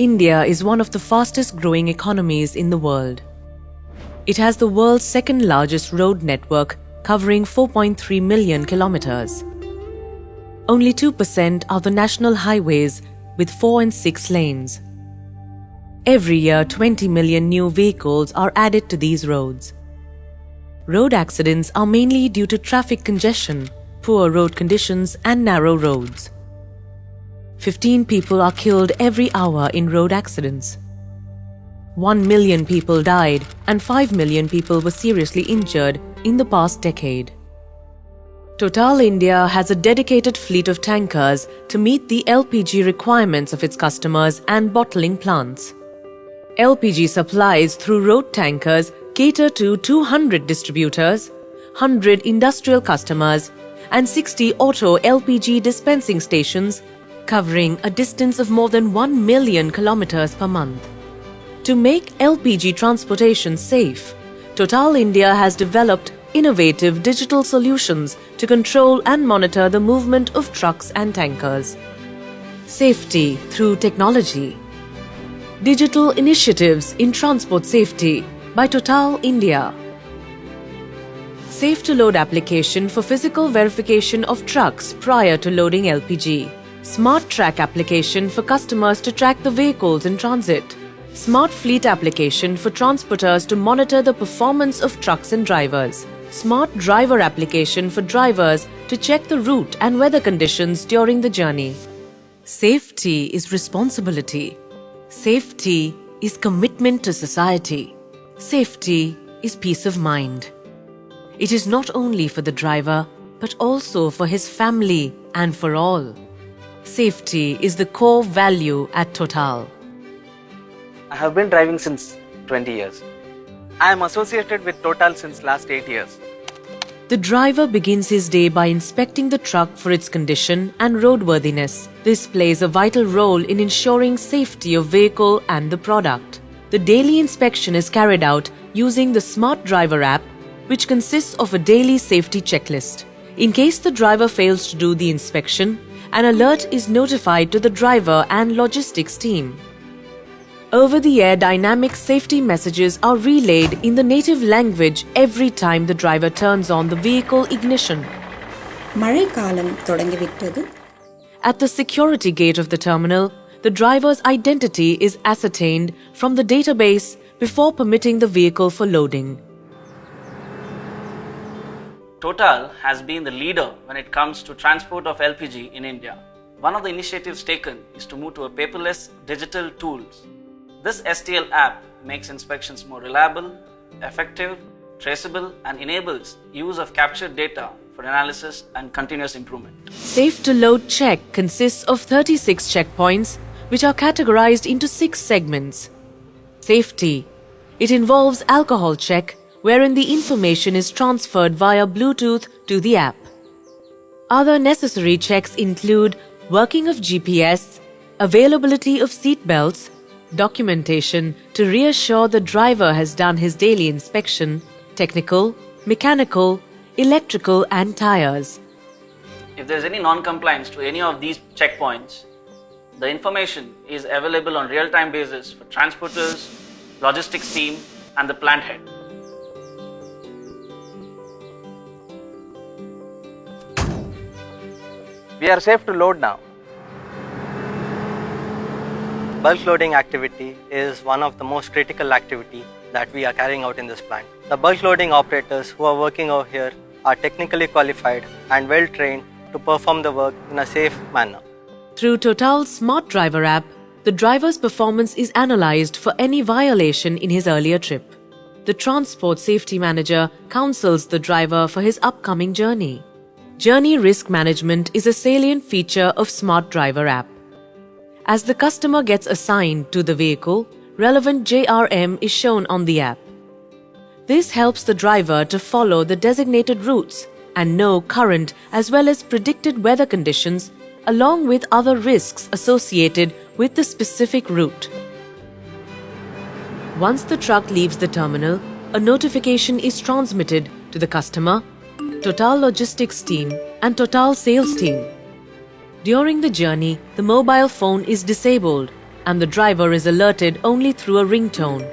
India is one of the fastest growing economies in the world. It has the world's second largest road network, covering 4.3 million kilometers. Only 2% are the national highways with 4 and 6 lanes. Every year, 20 million new vehicles are added to these roads. Road accidents are mainly due to traffic congestion, poor road conditions and narrow roads. 15 people are killed every hour in road accidents. 1 million people died and 5 million people were seriously injured in the past decade. Total India has a dedicated fleet of tankers to meet the LPG requirements of its customers and bottling plants. LPG supplies through road tankers cater to 200 distributors, 100 industrial customers, and 60 auto LPG dispensing stations, covering a distance of more than 1 million kilometers per month. To make LPG transportation safe, Total India has developed innovative digital solutions to control and monitor the movement of trucks and tankers. Safety through technology. Digital initiatives in transport safety by Total India. Safe to load application for physical verification of trucks prior to loading LPG. Smart track application for customers to track the vehicles in transit. Smart fleet application for transporters to monitor the performance of trucks and drivers. Smart driver application for drivers to check the route and weather conditions during the journey. Safety is responsibility. Safety is commitment to society. Safety is peace of mind. It is not only for the driver, but also for his family and for all. Safety is the core value at Total. I have been driving since 20 years. I am associated with Total since last 8 years. The driver begins his day by inspecting the truck for its condition and roadworthiness. This plays a vital role in ensuring safety of vehicle and the product. The daily inspection is carried out using the Smart Driver app, which consists of a daily safety checklist. In case the driver fails to do the inspection, an alert is notified to the driver and logistics team. Over-the-air dynamic safety messages are relayed in the native language every time the driver turns on the vehicle ignition. மழைக்காலம் தொடங்கிவிட்டது. At the security gate of the terminal, the driver's identity is ascertained from the database before permitting the vehicle for loading. Total has been the leader when it comes to transport of LPG in India. One of the initiatives taken is to move to a paperless digital tools. This STL app makes inspections more reliable, effective, traceable, and enables use of captured data for analysis and continuous improvement. Safe to load check consists of 36 checkpoints, which are categorized into 6 segments. Safety. It involves alcohol check, wherein the information is transferred via Bluetooth to the app. Other necessary checks include working of GPS, availability of seat belts, documentation to reassure the driver has done his daily inspection, technical, mechanical, electrical and tires. If there is any non-compliance to any of these checkpoints, the information is available on real-time basis for transporters, logistics team and the plant head. We are safe to load now. Bulk loading activity is one of the most critical activity that we are carrying out in this plant. The bulk loading operators who are working over here are technically qualified and well trained to perform the work in a safe manner. Through Total's Smart Driver app, the driver's performance is analyzed for any violation in his earlier trip. The Transport Safety Manager counsels the driver for his upcoming journey. Journey risk management is a salient feature of Smart Driver app. As the customer gets assigned to the vehicle, relevant JRM is shown on the app. This helps the driver to follow the designated routes and know current as well as predicted weather conditions, along with other risks associated with the specific route. Once the truck leaves the terminal, a notification is transmitted to the customer, Total Logistics team and Total Sales team. During the journey, the mobile phone is disabled and the driver is alerted only through a ringtone.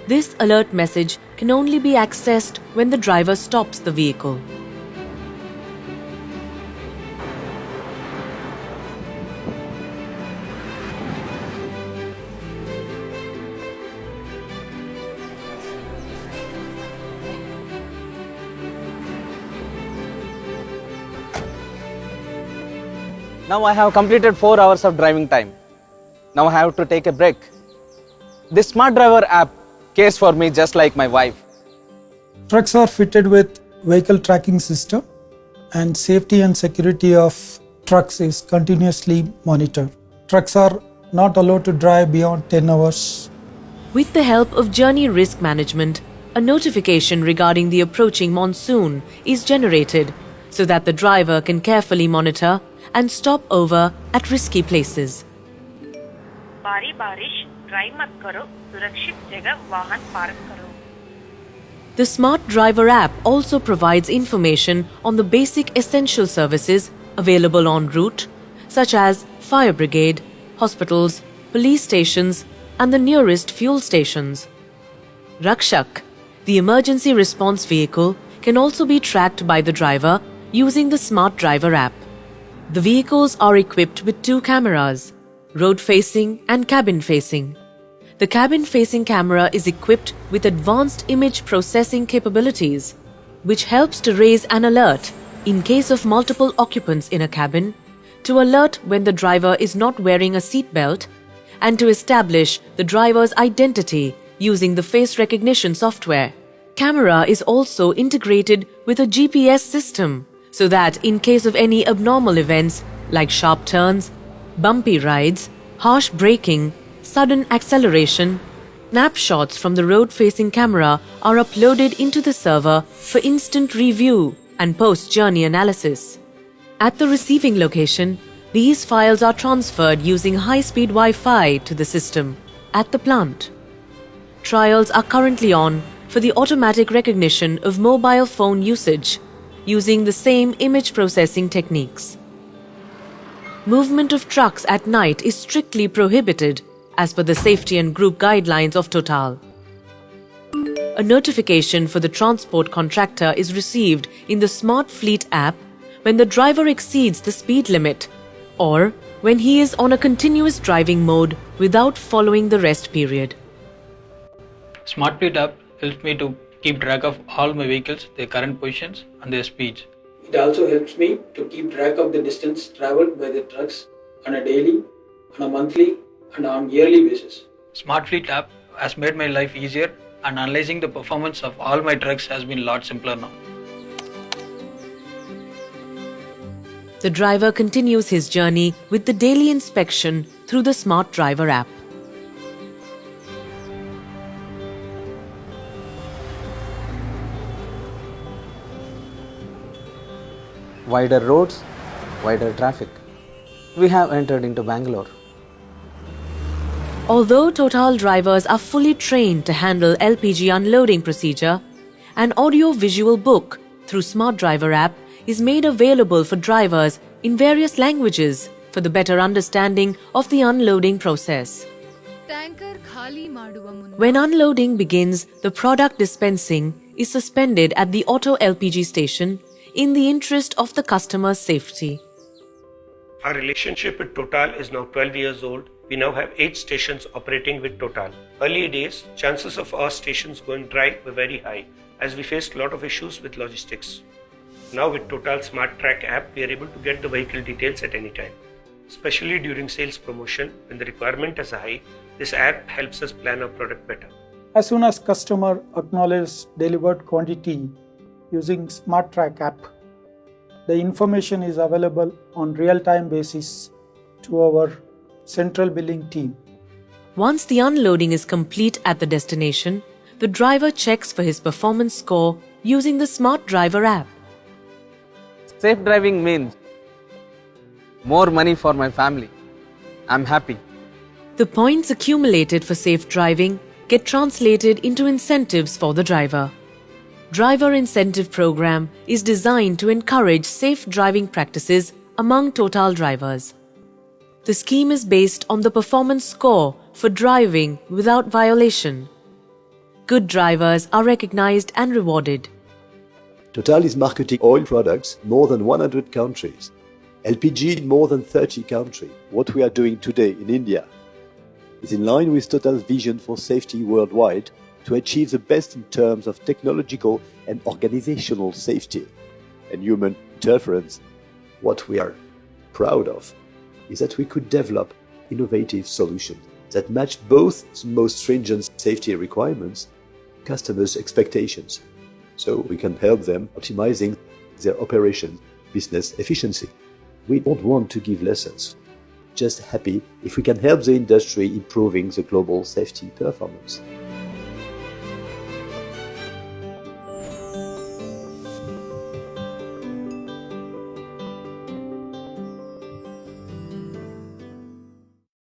This alert message can only be accessed when the driver stops the vehicle. Now I have completed 4 hours of driving time. Now I have to take a break. This Smart Driver app cares for me just like my wife. Trucks are fitted with vehicle tracking system and safety and security of trucks is continuously monitored. Trucks are not allowed to drive beyond 10 hours. With the help of Journey Risk Management, a notification regarding the approaching monsoon is generated so that the driver can carefully monitor and stop over at risky places. भारी बारिश drive मत करो, सुरक्षित जगह वाहन park करो. The Smart Driver app also provides information on the basic essential services available en route, such as fire brigade, hospitals, police stations, and the nearest fuel stations. Rakshak, the emergency response vehicle, can also be tracked by the driver using the Smart Driver app. The vehicles are equipped with 2 cameras, road-facing and cabin-facing. The cabin-facing camera is equipped with advanced image processing capabilities, which helps to raise an alert in case of multiple occupants in a cabin, to alert when the driver is not wearing a seatbelt, and to establish the driver's identity using the face recognition software. Camera is also integrated with a GPS system, so that in case of any abnormal events like sharp turns, bumpy rides, harsh braking, sudden acceleration, snapshots from the road-facing camera are uploaded into the server for instant review and post-journey analysis. At the receiving location, these files are transferred using high-speed Wi-Fi to the system at the plant. Trials are currently on for the automatic recognition of mobile phone usage using the same image processing techniques. Movement of trucks at night is strictly prohibited as per the safety and group guidelines of Total. A notification for the transport contractor is received in the Smart Fleet app when the driver exceeds the speed limit or when he is on a continuous driving mode without following the rest period. Smart Fleet app helps me to keep track of all my vehicles, their current positions and their speeds. It also helps me to keep track of the distance traveled by the trucks on a daily, on a monthly and on yearly basis. Smart Fleet app has made my life easier and analyzing the performance of all my trucks has been a lot simpler now. The driver continues his journey with the daily inspection through the Smart Driver app. Wider roads, wider traffic. We have entered into Bangalore. Although Total drivers are fully trained to handle LPG unloading procedure, an audio-visual book through Smart Driver app is made available for drivers in various languages for the better understanding of the unloading process. When unloading begins, the product dispensing is suspended at the auto LPG station in the interest of the customer's safety. Our relationship with Total is now 12 years old. We now have 8 stations operating with Total. Early days, chances of our stations going dry were very high as we faced a lot of issues with logistics. Now with Total Smart Track app, we are able to get the vehicle details at any time. Especially during sales promotion, when the requirement is high, this app helps us plan our product better. As soon as customer acknowledges delivered quantity using Smart Track app, the information is available on real-time basis to our central billing team. Once the unloading is complete at the destination, the driver checks for his performance score using the Smart Driver app. Safe driving means more money for my family. I'm happy. The points accumulated for safe driving get translated into incentives for the driver. Driver Incentive Program is designed to encourage safe driving practices among Total drivers. The scheme is based on the performance score for driving without violation. Good drivers are recognized and rewarded. Total is marketing oil products in more than 100 countries, LPG in more than 30 countries. What we are doing today in India is in line with Total's vision for safety worldwide to achieve the best in terms of technological and organizational safety and human interference. What we are proud of is that we could develop innovative solutions that match both the most stringent safety requirements and customers' expectations, so we can help them optimizing their operation business efficiency. We don't want to give lessons, just happy if we can help the industry improving the global safety performance.